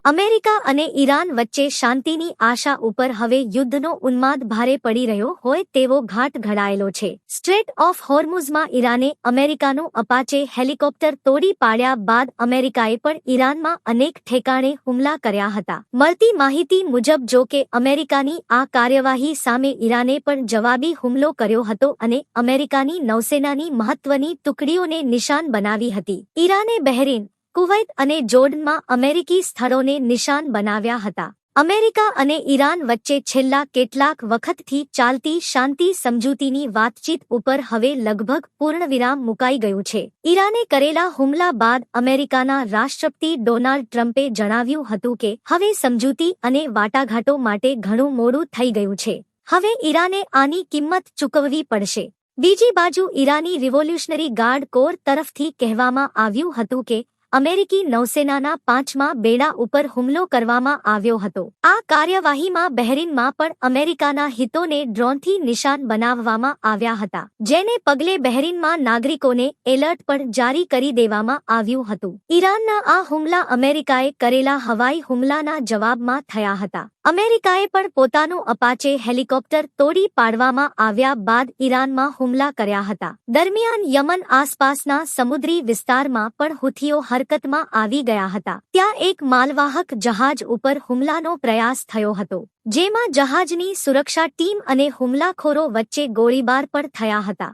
America અને Iran વચ્ચે શાંતિની આશા ઉપર હવે યુદ્ધનો ઉન્માદ ભારે પડી રહ્યો હોય તેવો ઘાટ ઘડાયેલો છે. સ્ટ્રેટ ઓફ હોર્મુઝમાં ઈરાને અમેરિકાનું અપાચે હેલિકોપ્ટર તોડી પાડ્યા બાદ અમેરિકાએ પણ ઈરાનમાં અનેક ઠેકાણે હુમલા કર્યા હતા. મળતી માહિતી મુજબ જો કે અમેરિકાની આ કાર્યવાહી સામે ઈરાને પણ જવાબી હુમલો કર્યો હતો અને અમેરિકાની નૌસેનાની મહત્વની ટુકડીઓને નિશાન બનાવી હતી. ઈરાને બહેરીન, કુવૈત અને જોર્ડનમાં અમેરિકી સ્થળોને નિશાન બનાવ્યા હતા. અમેરિકા અને ઈરાન વચ્ચે છેલ્લા કેટલાક વખતથી ચાલતી શાંતિ સમજૂતીની વાતચીત ઉપર હવે લગભગ પૂર્ણવિરામ મુકાઈ ગયું છે. ઈરાને કરેલા હુમલા બાદ અમેરિકાના રાષ્ટ્રપતિ ડોનાલ્ડ ટ્રમ્પે જણાવ્યું હતું કે હવે સમજૂતી અને વાટાઘાટો માટે ઘણું મોડું થઈ ગયું છે. હવે ઈરાને આની કિંમત ચૂકવવી પડશે. બીજી બાજુ ઈરાની રિવોલ્યુશનરી ગાર્ડ કોર તરફથી કહેવામાં આવ્યું હતું કે અમેરિકી નૌસેનાના 5મા બેડા ઉપર હુમલો કરવામાં આવ્યો હતો. આ કાર્યવાહીમાં બહેરીનમાં પણ અમેરિકાના હિતોને ડ્રોનથી નિશાન બનાવવામાં આવ્યા હતા, જેને પગલે બહેરીનમાં નાગરિકોને એલર્ટ પણ જારી કરી દેવામાં આવ્યું હતું. ઈરાનના આ હુમલા અમેરિકાએ કરેલા હવાઈ હુમલાના જવાબમાં થયા હતા. અમેરિકાએ પણ પોતાનું અપાચે હેલિકોપ્ટર તોડી પાડવામાં આવ્યા બાદ ઈરાનમાં હુમલા કર્યા હતા. દરમિયાન યમન આસપાસના સમુદ્રી વિસ્તારમાં પણ હુથીઓ હરકતમાં આવી ગયા હતા. ત્યાં એક માલવાહક જહાજ ઉપર હુમલાનો પ્રયાસ થયો હતો, જેમાં જહાજની સુરક્ષા ટીમ અને હુમલાખોરો વચ્ચે ગોળીબાર પણ થયા હતા.